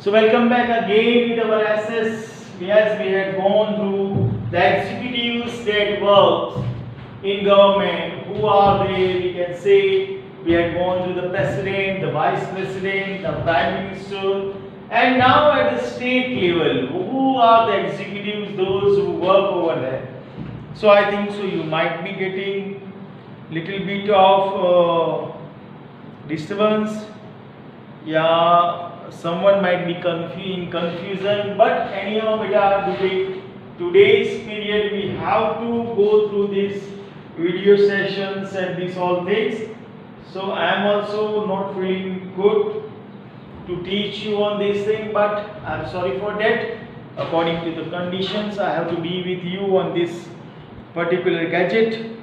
So welcome back again with our SS. Yes, we had gone through the executives that work in government. Who are they? We can say we had gone through the president, the vice president, the prime minister, and now at the state level, who are the executives? Those who work over there. So I think so. You might be getting little bit of disturbance. Yeah, someone might be in confusion, but anyhow beta, today's period we have to go through these video sessions and these all things. So I am also not feeling good to teach you on this thing, but I am sorry for that. According to the conditions, I have to be with you on this particular gadget,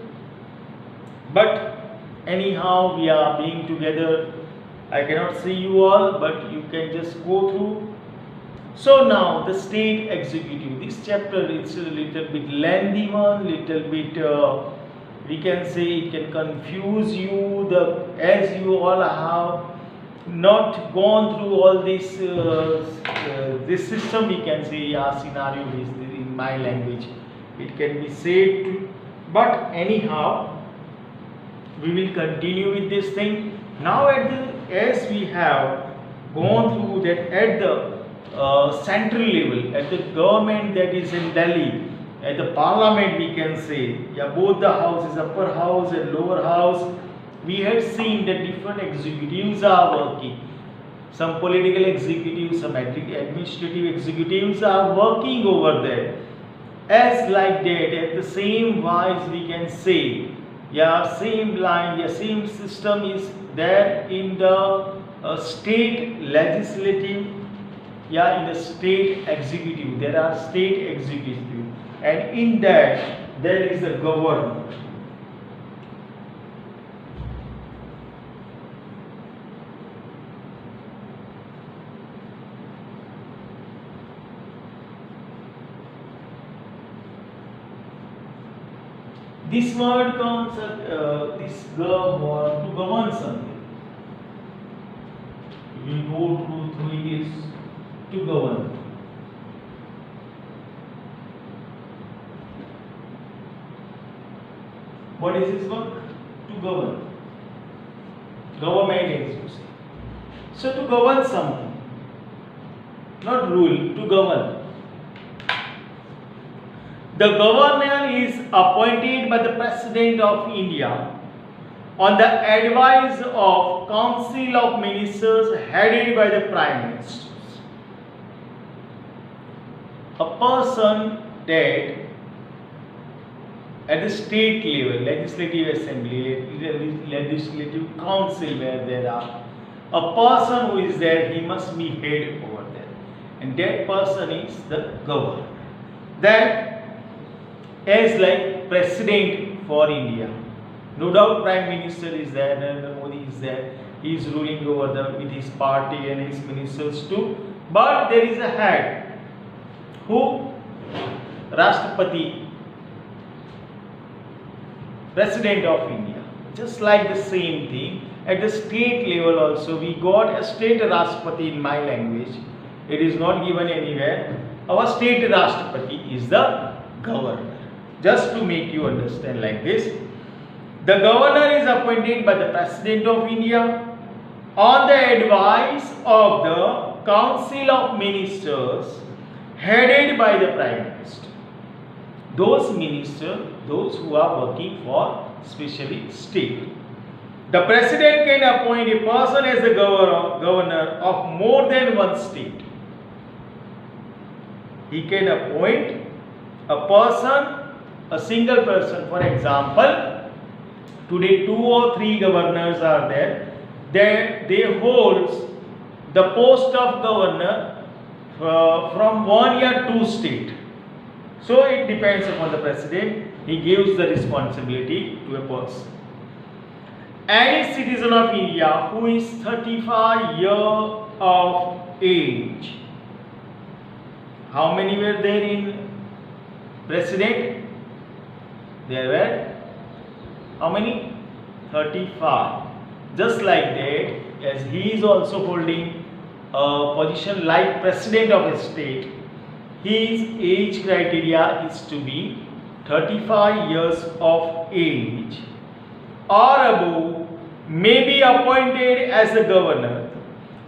but anyhow we are being together. I cannot see you all, but you can just go through. So now the state executive. This chapter is a little bit lengthy one, little bit we can say it can confuse you. As you all have not gone through all this system, we can say scenario is in my language. It can be said, but anyhow we will continue with this thing. Now as we have gone through that at the central level, at the government that is in Delhi, at the parliament we can say, both the houses, upper house and lower house, we had seen that different executives are working. Some political executives, some administrative executives are working over there. As like that, at the same wise we can say, same line, same system is there in the state legislative, in the state executive. There are state executive, and in that there is a governor. This word comes this govern, to govern something. We will go through this to govern. What is this work? To govern. Government is to say. So to govern something, not rule, to govern. The governor is appointed by the President of India on the advice of Council of Ministers headed by the Prime Minister. A person that at the state level, legislative assembly, legislative council where there are, a person who is there, he must be head over there. And that person is the governor. Then as like President for India, no doubt Prime Minister is there, Narendra Modi is there, he is ruling over with his party and his ministers too. But there is a head, who? Rashtrapati, President of India. Just like the same thing, at the state level also, we got a state Rashtrapati in my language. It is not given anywhere. Our state Rashtrapati is the governor. Just to make you understand like this, the governor is appointed by the President of India on the advice of the Council of Ministers headed by the Prime Minister. Those ministers, those who are working for specially state. The President can appoint a person as the governor of more than one state. He can appoint a person, a single person. For example, today 2 or 3 governors are there. They hold the post of governor from 1 year 2 state. So it depends upon the president. He gives the responsibility to a person. Any citizen of India who is 35 years of age. How many were there in president? There were how many? 35. Just like that, as he is also holding a position like president of a state, his age criteria is to be 35 years of age or above, may be appointed as a governor.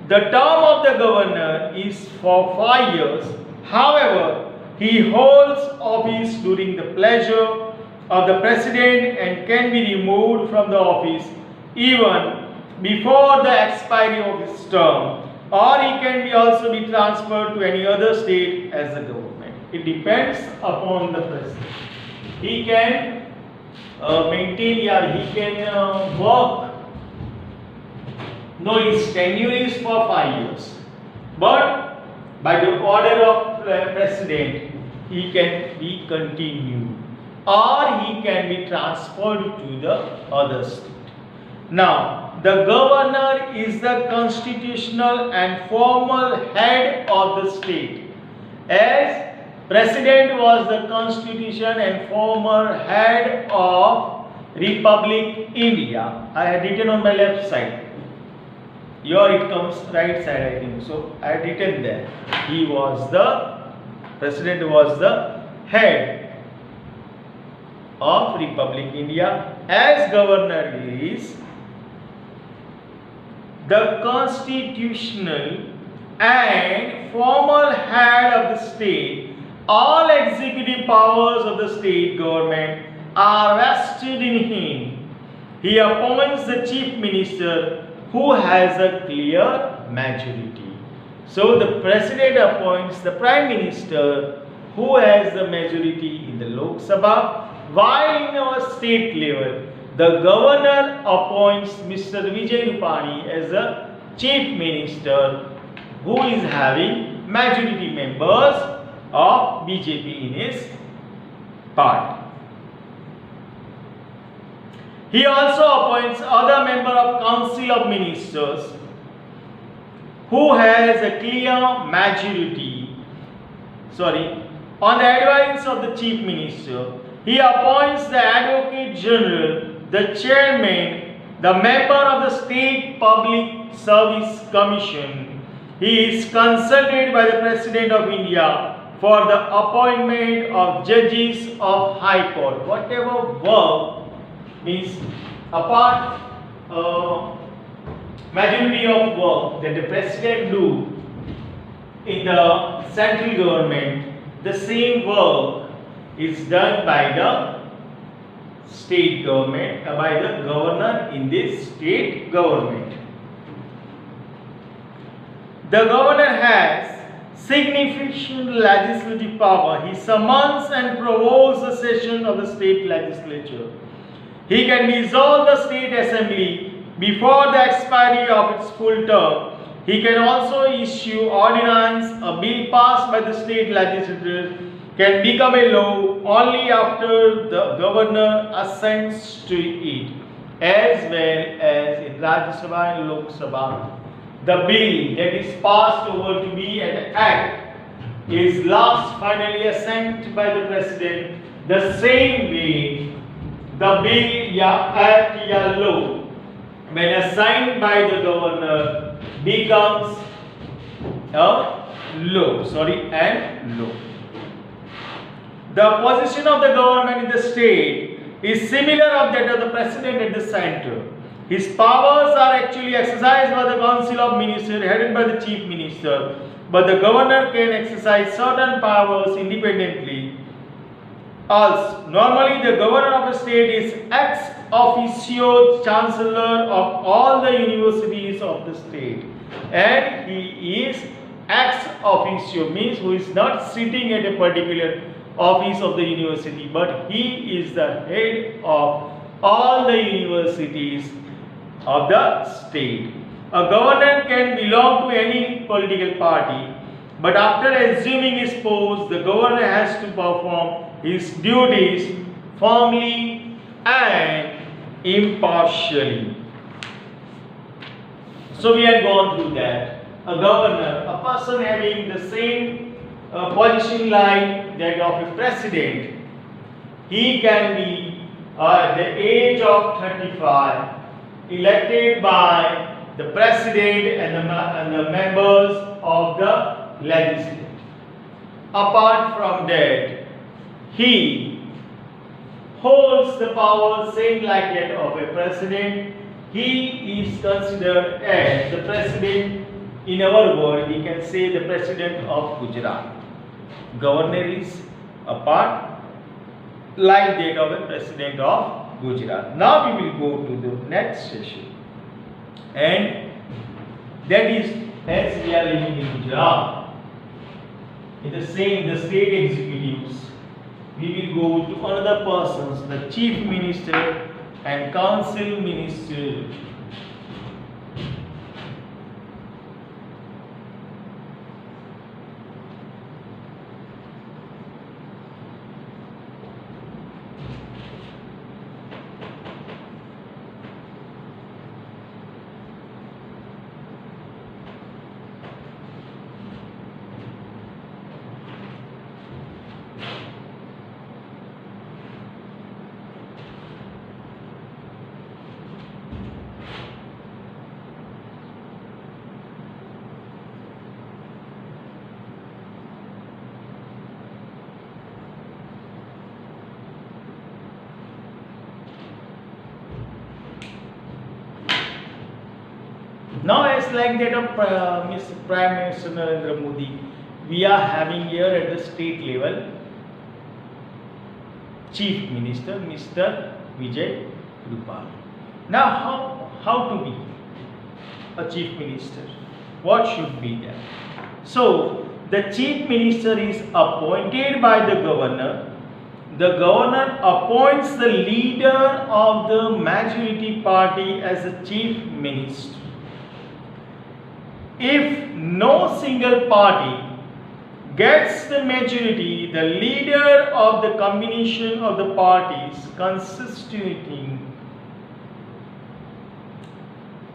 The term of the governor is for 5 years. However, he holds office during the pleasure of the president and can be removed from the office even before the expiry of his term, or he can be also be transferred to any other state as a government. It depends upon the president. He can maintain, or he can work. No, his tenure is for 5 years, but by the order of president, he can be continued, or he can be transferred to the other state. Now, the governor is the constitutional and formal head of the state, as president was the constitution and former head of Republic India. I had written on my left side. Here it comes right side, I think. So I had written there. He was the president, was the head of Republic India, as governor is the constitutional and formal head of the state. All executive powers of the state government are vested in him. He appoints the chief minister, who has a clear majority. So the president appoints the prime minister, who has the majority in the Lok Sabha, while in our state level, the governor appoints Mr. Vijay Rupani as the chief minister, who is having majority members of BJP in his party. He also appoints other member of Council of Ministers, who has a clear majority. On the advice of the chief minister, he appoints the Advocate General, the chairman, the member of the State Public Service Commission. He is consulted by the President of India for the appointment of judges of High Court. Whatever work means apart majority of work that the president do in the central government, the same work is done by the state government, by the governor in this state government. The governor has significant legislative power. He summons and provokes the session of the state legislature. He can dissolve the state assembly before the expiry of its full term. He can also issue ordinance. A bill passed by the state legislature can become a law only after the governor assents to it, as well as in Rajya Sabha and Lok Sabha. The bill that is passed over to be an act is last finally assent by the president. The same way, the bill ya act ya law, when assigned by the governor, becomes a law. And law. The position of the government in the state is similar of that of the president at the center. His powers are actually exercised by the Council of Ministers headed by the Chief Minister, but the governor can exercise certain powers independently. Also, normally the governor of a state is ex officio chancellor of all the universities of the state, and he is ex officio, means who is not sitting at a particular office of the university, but he is the head of all the universities of the state. A governor can belong to any political party, but after assuming his post, the governor has to perform his duties firmly and impartially. So we had gone through that. A governor, a person having the same position like that of a president, he can be at the age of 35 elected by the president and the members of the legislature. Apart from that, he holds the power same like that of a president. He is considered as the president. In our world, we can say the president of Gujarat. Governor is a part like that of a president of Gujarat. Now we will go to the next session, and that is, as we are living in Gujarat, in the state executives, we will go to another persons, the chief minister and council minister. Now, as like that of Mr. Prime Minister Narendra Modi, we are having here at the state level Chief Minister Mr. Vijay Rupani. Now, how to be a Chief Minister? What should be there? So, the Chief Minister is appointed by the Governor. The Governor appoints the leader of the majority party as the Chief Minister. If no single party gets the majority, the leader of the combination of the parties constituting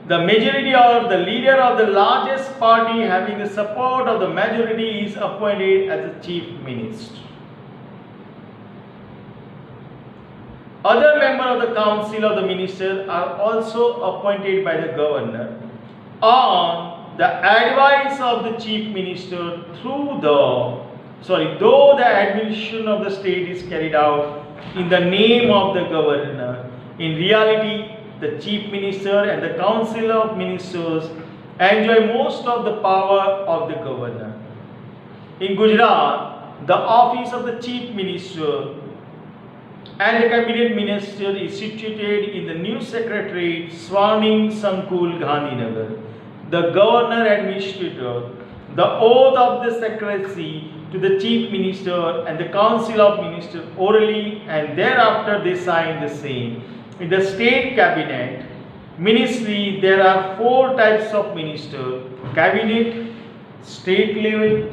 the majority or the leader of the largest party having the support of the majority is appointed as the Chief Minister. Other members of the Council of the Ministers are also appointed by the Governor on the advice of the Chief Minister though the administration of the state is carried out in the name of the Governor. In reality, the Chief Minister and the Council of Ministers enjoy most of the power of the Governor. In Gujarat, the office of the Chief Minister and the Cabinet Minister is situated in the new Secretariat, Swarnim Sankul, Gandhinagar. The Governor administrator the oath of the secrecy to the Chief Minister and the Council of Ministers orally, and thereafter they sign the same. In the State Cabinet Ministry, there are 4 types of minister: Cabinet, State level,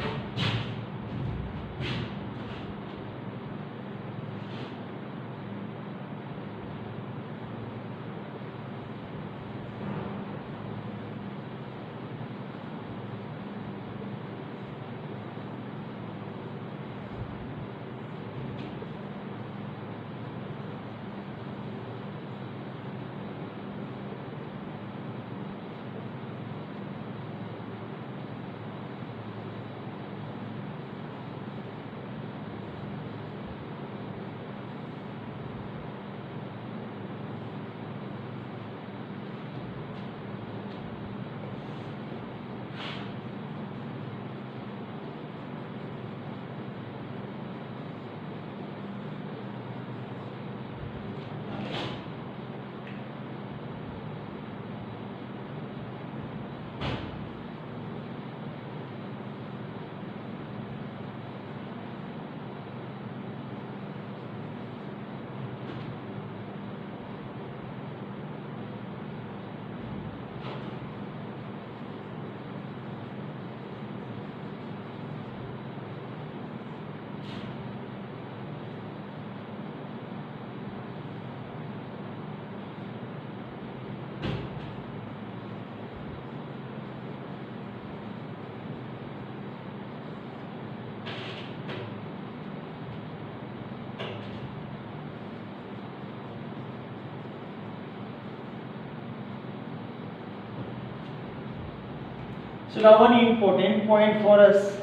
So now one important point for us,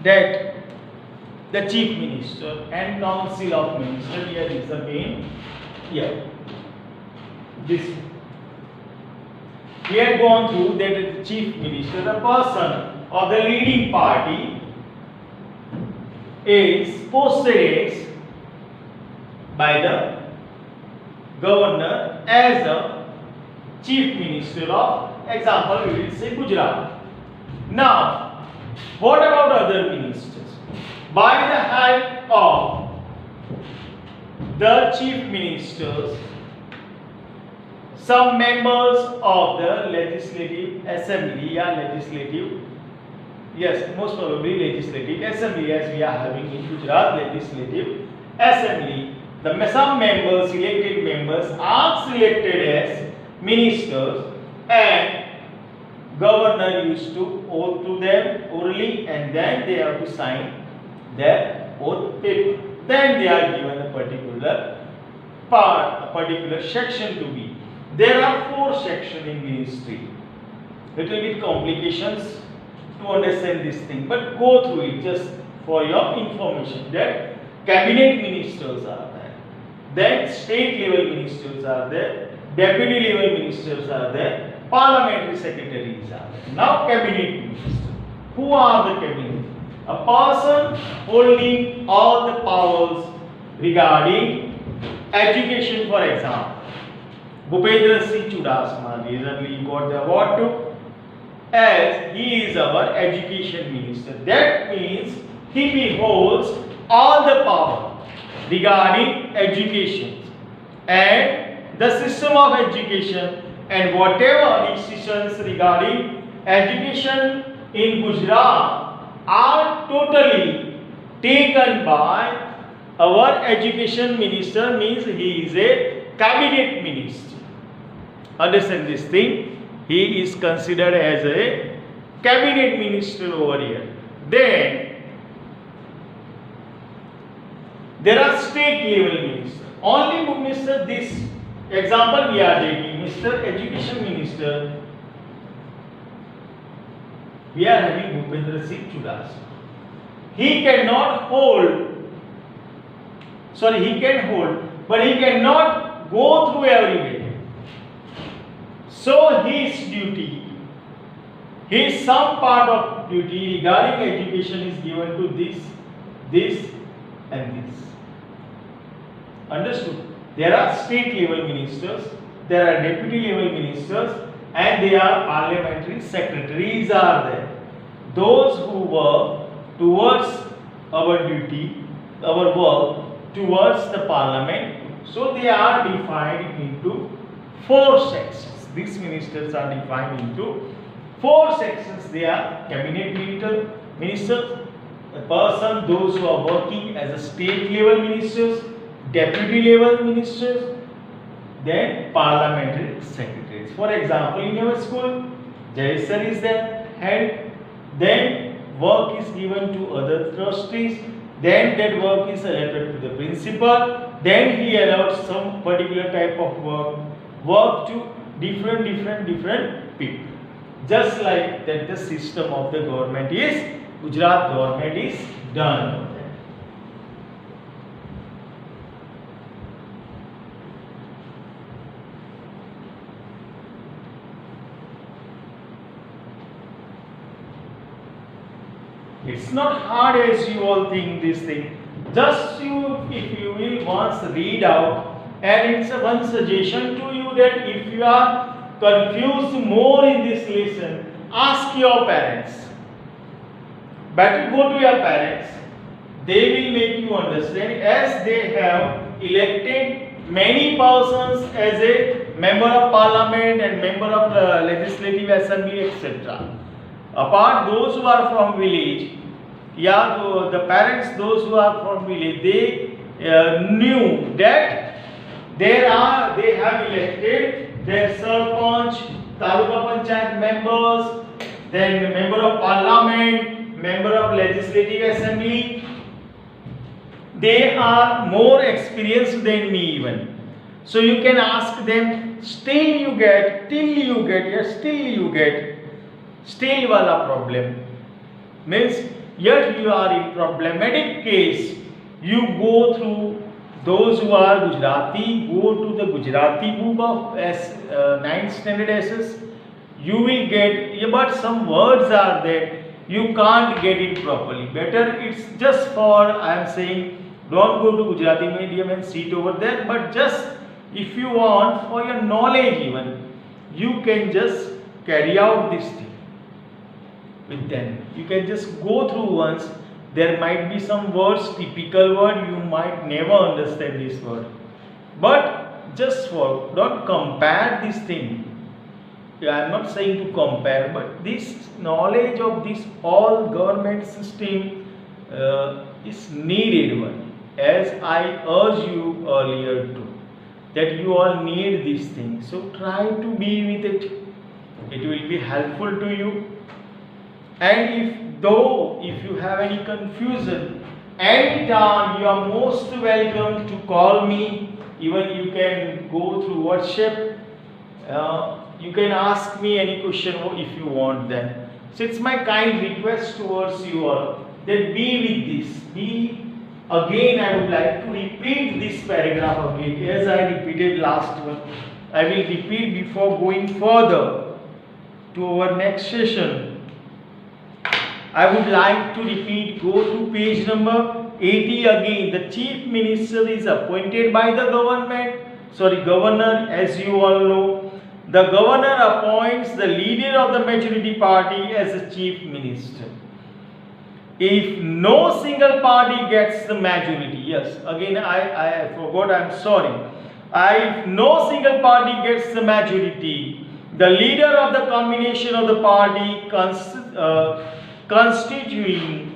that the chief minister and council of ministers, here is again here this. We had gone through that the chief minister, the person of the leading party, is posted by the governor as a chief minister of, example, we will say Gujarat. Now, what about other ministers? By the help of the chief ministers, some members of the legislative assembly or legislative, yes, most probably legislative assembly, as we are having in Gujarat legislative assembly, some members, selected members, are selected as ministers, and governor used to oath to them orally, and then they have to sign their oath paper. Then they are given a particular part, a particular section to be. There are 4 sections in ministry. Little bit complications to understand this thing, but go through it just for your information. That cabinet ministers are there, then state level ministers are there, deputy level ministers are there, parliamentary secretaries are there. Now cabinet ministers. Who are the cabinet? A person holding all the powers regarding education, for example. Bhupendra Singh Chudasama recently got the award too, as he is our education minister. That means he beholds all the power regarding education and the system of education, and whatever decisions regarding education in Gujarat are totally taken by our education minister, means he is a cabinet minister. Understand this thing? He is considered as a cabinet minister over here. Then there are state level ministers. Only minister, this example we are taking, Mr. Education Minister, we are having Bhupendra Singh Chudasama. He cannot hold, he can hold, but he cannot go through everywhere. So his duty, some part of duty regarding education is given to this and this. Understood? There are state level ministers, there are deputy level ministers, and there are parliamentary secretaries are there. Those who work towards our duty, our work towards the parliament, so they are defined into 4 sections. These ministers are defined into 4 sections. They are cabinet ministers, a person, those who are working as a state level ministers, deputy level ministers, then parliamentary secretaries. For example, in your school, Jai Sir is there, head. Then work is given to other trustees. Then that work is allotted to the principal. Then he allows some particular type of work to different people. Just like that, the system of the government is, Gujarat government is done. It's not hard as you all think this thing. Just if you will once read out, and it's one suggestion to you that if you are confused more in this lesson, ask your parents. Better go to your parents. They will make you understand, as they have elected many persons as a member of parliament and member of legislative assembly, etc. Apart those who are from village, the parents, those who are from village, they knew that they have elected their sarpanch, taluka panchayat members, then member of parliament, member of legislative assembly. They are more experienced than me even. So you can ask them, till you get still wala problem means yet you are in problematic case, you go through those who are Gujarati, go to the Gujarati book of 9th standard SS. You will get, but some words are there you can't get it properly. Better it's just for, I am saying, don't go to Gujarati medium and sit over there, but just if you want for your knowledge even, you can just carry out this thing with them. You can just go through once. There might be some words, typical word, you might never understand this word. But just for, don't compare this thing. I am not saying to compare, but this knowledge of this all government system is needed one. As I urged you earlier too, that you all need this thing. So try to be with it. It will be helpful to you. And if you have any confusion, anytime you are most welcome to call me. Even you can go through WhatsApp. You can ask me any question if you want then. So it's my kind request towards you all that be with this. Again I would like to repeat this paragraph again as I repeated last one. I will repeat before going further to our next session. I would like to repeat, go to page number 80 again. The chief minister is appointed by the governor, as you all know. The governor appoints the leader of the majority party as the chief minister. If no single party gets the majority, yes, again I forgot, I am sorry. If no single party gets the majority, the leader of the combination of the party constituting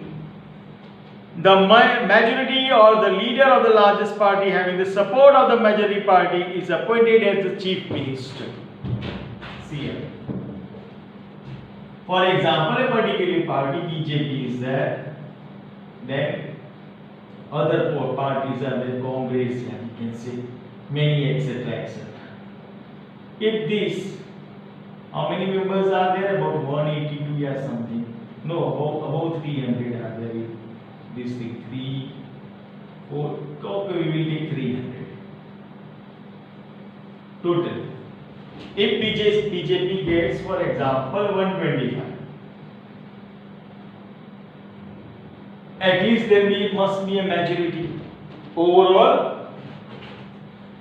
the majority or the leader of the largest party having the support of the majority party is appointed as the chief minister. See here. For example, a particular party, BJP is there, then other parties are there, Congress, you can say, many etc. etc. If this, how many members are there? About 182 or something. No, about 300 are there. This thing, 3, 4, okay, we will take 300 total. If BJP gets, for example, 125, at least there must be a majority. Overall,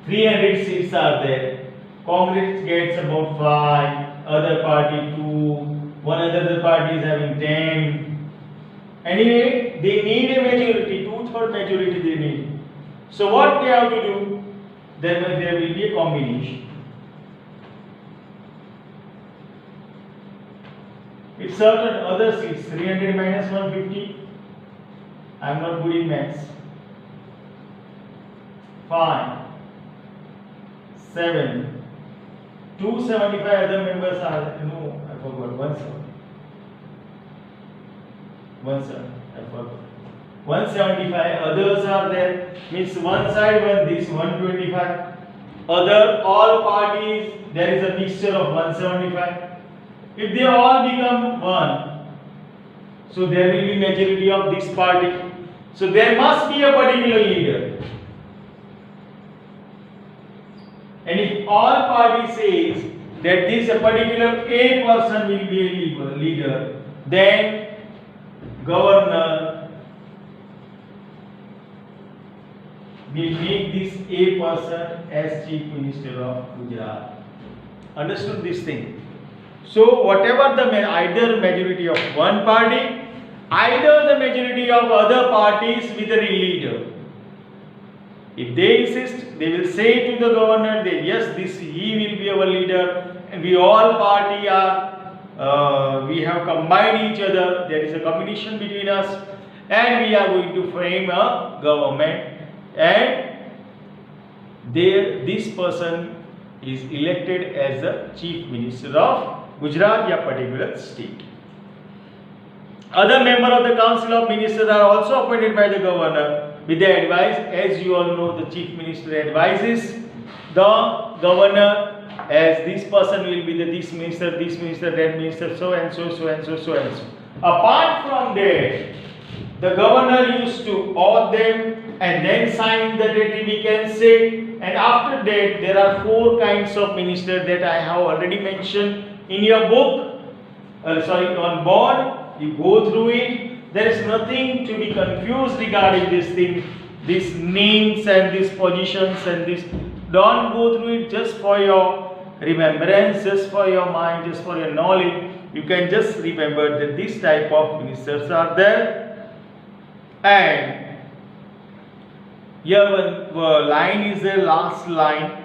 300 seats are there. Congress gets about 5, other party 2, one other party is having 10. Anyway, they need a majority, 2/3 majority they need. So what they have to do? There will be a combination. It's certain other seats, 300 minus 150. I am not good in maths. 5, 7, 275 other members are there. No, I forgot. 170. I forgot. 175 others are there. Means one side, one this, 125. Other all parties, there is a mixture of 175. If they all become one, so there will be majority of this party. So there must be a particular leader. And if all parties says that this particular A person will be a leader, then governor will make this A person as chief minister of Gujarat. Understood this thing? So whatever the either majority of one party, either the majority of other parties with a leader. If they insist, they will say to the governor that yes, he will be our leader, and we all party are we have combined each other. There is a combination between us, and we are going to frame a government. And this person is elected as the chief minister of Gujarat, a particular state. Other members of the council of ministers are also appointed by the governor with their advice. As you all know, the chief minister advises the governor as this person will be this minister, that minister, so and so, so and so, so and so. Apart from that, the governor used to oath them and then sign the treaty, we can say. And after that, there are 4 kinds of ministers that I have already mentioned in your book. On board. You go through it. There is nothing to be confused regarding this thing, these names and these positions and this. Don't go through it just for your remembrance, just for your mind, just for your knowledge. You can just remember that this type of ministers are there. And here one line is the last line.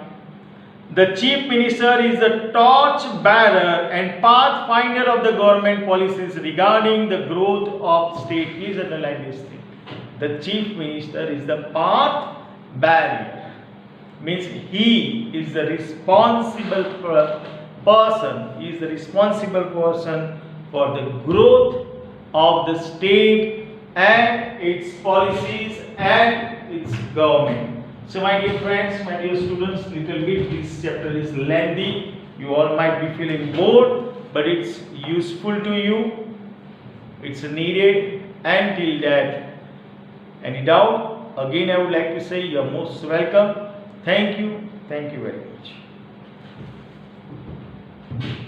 The chief minister is the torch bearer and pathfinder of the government policies regarding the growth of state. Please underline this thing. The chief minister is the path bearer. Means he is the responsible person. He is the responsible person for the growth of the state and its policies and its government. So my dear friends, my dear students, little bit this chapter is lengthy. You all might be feeling bored, but it's useful to you. It's needed. Until that, any doubt? Again, I would like to say you are most welcome. Thank you. Thank you very much.